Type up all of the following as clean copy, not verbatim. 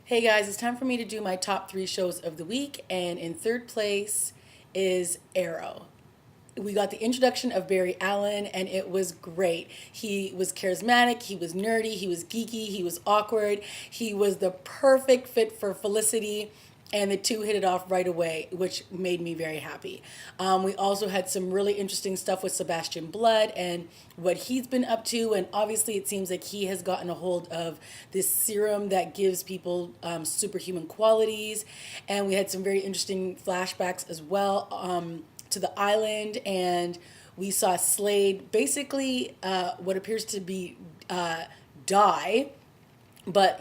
Hey guys, it's time for me to do my top three shows of the week, and in third place is Arrow. We got the introduction of Barry Allen, and it was great. He was charismatic, he was nerdy, he was geeky, he was awkward, he was the perfect fit for Felicity, and the two hit it off right away, which made me very happy. We also had some really interesting stuff with Sebastian Blood and what he's been up to, and obviously it seems like he has gotten a hold of this serum that gives people superhuman qualities, and we had some very interesting flashbacks as well to the island, and we saw Slade basically what appears to be die, but,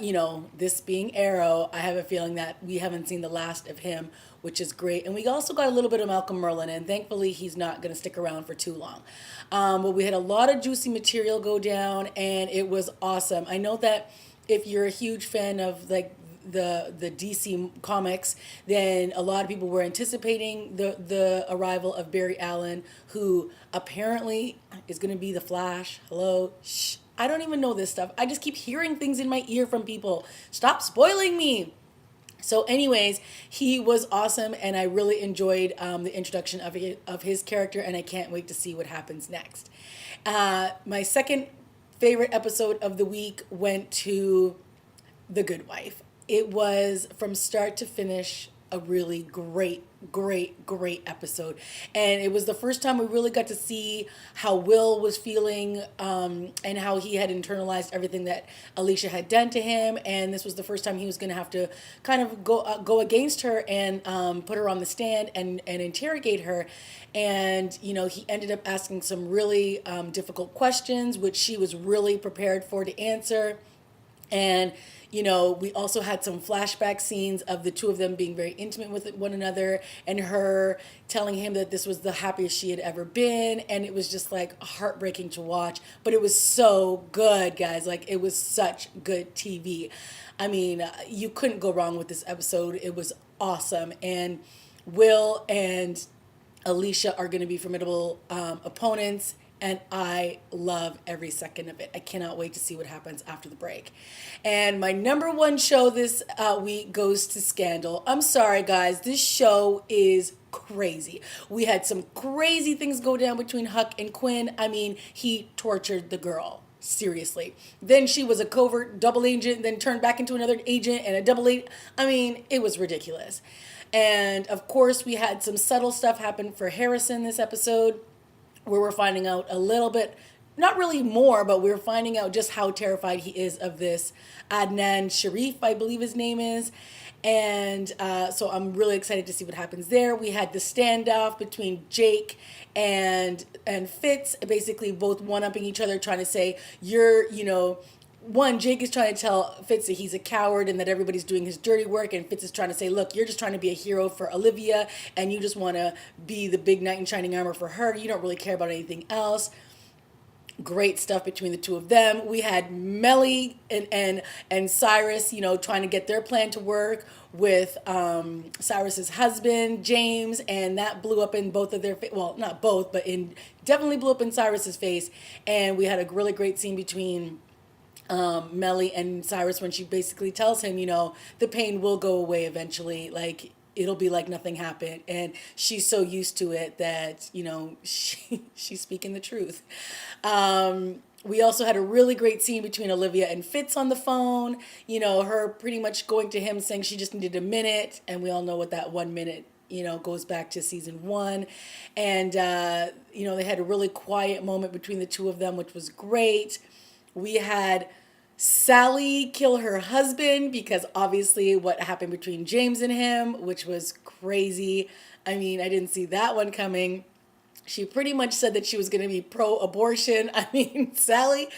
this being Arrow, I have a feeling that we haven't seen the last of him, which is great. And we also got a little bit of Malcolm Merlin, and thankfully he's not going to stick around for too long. But we had a lot of juicy material go down, and it was awesome. I know that if you're a huge fan of like the DC comics, then a lot of people were anticipating the arrival of Barry Allen, who apparently is going to be the Flash. Hello, shh. I don't even know this stuff. I just keep hearing things in my ear from people. Stop spoiling me. So, anyways, he was awesome, and I really enjoyed the introduction of his character, and I can't wait to see what happens next. My second favorite episode of the week went to The Good Wife. It was from start to finish a really great episode. And it was the first time we really got to see how Will was feeling, and how he had internalized everything that Alicia had done to him. And this was the first time he was going to have to kind of go against her and put her on the stand and interrogate her. And, he ended up asking some really difficult questions, which she was really prepared for to answer. And, we also had some flashback scenes of the two of them being very intimate with one another, and her telling him that this was the happiest she had ever been. And it was just like heartbreaking to watch, but it was so good, guys. Like, it was such good TV. I mean, you couldn't go wrong with this episode. It was awesome. And Will and Alicia are going to be formidable opponents, and I love every second of it. I cannot wait to see what happens after the break. And my number one show this week goes to Scandal. I'm sorry, guys. This show is crazy. We had some crazy things go down between Huck and Quinn. I mean, he tortured the girl. Seriously. Then she was a covert double agent, then turned back into another agent and a double agent. I mean, it was ridiculous. And of course, we had some subtle stuff happen for Harrison this episode, where we're finding out a little bit, not really more, but we're finding out just how terrified he is of this Adnan Sharif, I believe his name is. And so I'm really excited to see what happens there. We had the standoff between Jake and Fitz, basically both one-upping each other, trying to say, Jake is trying to tell Fitz that he's a coward and that everybody's doing his dirty work, and Fitz is trying to say, look, you're just trying to be a hero for Olivia, and you just want to be the big knight in shining armor for her. You don't really care about anything else. Great stuff between the two of them. We had Melly and Cyrus, trying to get their plan to work with Cyrus's husband, James, and that blew up in both of their well, not both, but definitely blew up in Cyrus's face. And we had a really great scene between Melly and Cyrus when she basically tells him, the pain will go away eventually. Like, it'll be like nothing happened. And she's so used to it that, she's speaking the truth. We also had a really great scene between Olivia and Fitz on the phone. Her pretty much going to him saying she just needed a minute. And we all know what that 1 minute goes back to season 1. And, they had a really quiet moment between the two of them, which was great. We had Sally kill her husband because obviously what happened between James and him, which was crazy. I mean, I didn't see that one coming. She pretty much said that she was going to be pro-abortion. I mean, Sally,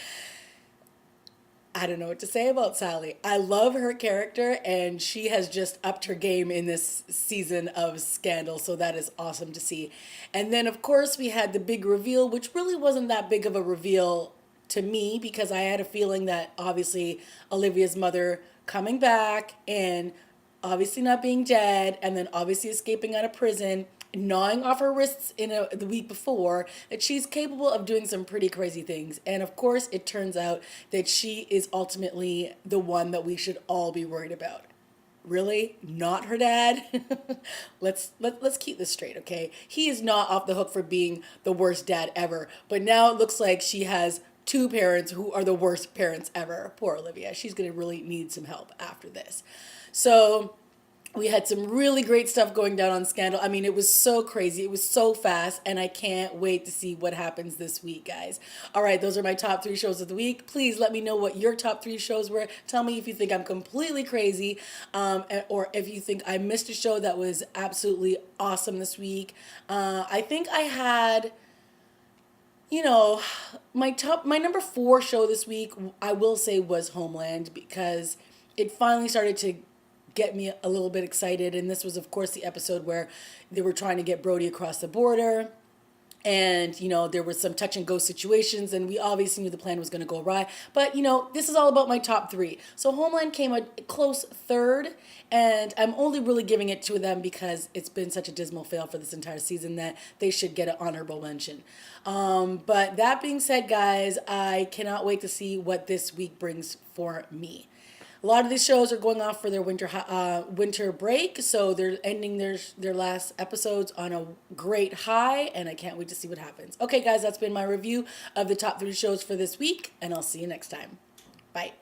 I don't know what to say about Sally. I love her character, and she has just upped her game in this season of Scandal, so that is awesome to see. And then, of course, we had the big reveal, which really wasn't that big of a reveal to me, because I had a feeling that obviously Olivia's mother coming back and obviously not being dead, and then obviously escaping out of prison, gnawing off her wrists the week before, that she's capable of doing some pretty crazy things. And of course, it turns out that she is ultimately the one that we should all be worried about. Really? Not her dad? Let's keep this straight, okay? He is not off the hook for being the worst dad ever, but now it looks like she has two parents who are the worst parents ever. Poor Olivia. She's going to really need some help after this. So, we had some really great stuff going down on Scandal. I mean, it was so crazy. It was so fast, and I can't wait to see what happens this week, guys. All right, those are my top 3 shows of the week. Please let me know what your top 3 shows were. Tell me if you think I'm completely crazy, or if you think I missed a show that was absolutely awesome this week. I think I had, you know, my number 4 show this week, I will say, was Homeland, because it finally started to get me a little bit excited. And this was, of course, the episode where they were trying to get Brody across the border. And, there were some touch and go situations, and we obviously knew the plan was going to go awry. But, this is all about my top 3. So Homeland came a close third, and I'm only really giving it to them because it's been such a dismal fail for this entire season that they should get an honorable mention. But that being said, guys, I cannot wait to see what this week brings for me. A lot of these shows are going off for their winter break, so they're ending their last episodes on a great high, and I can't wait to see what happens. Okay, guys, that's been my review of the top 3 shows for this week, and I'll see you next time. Bye.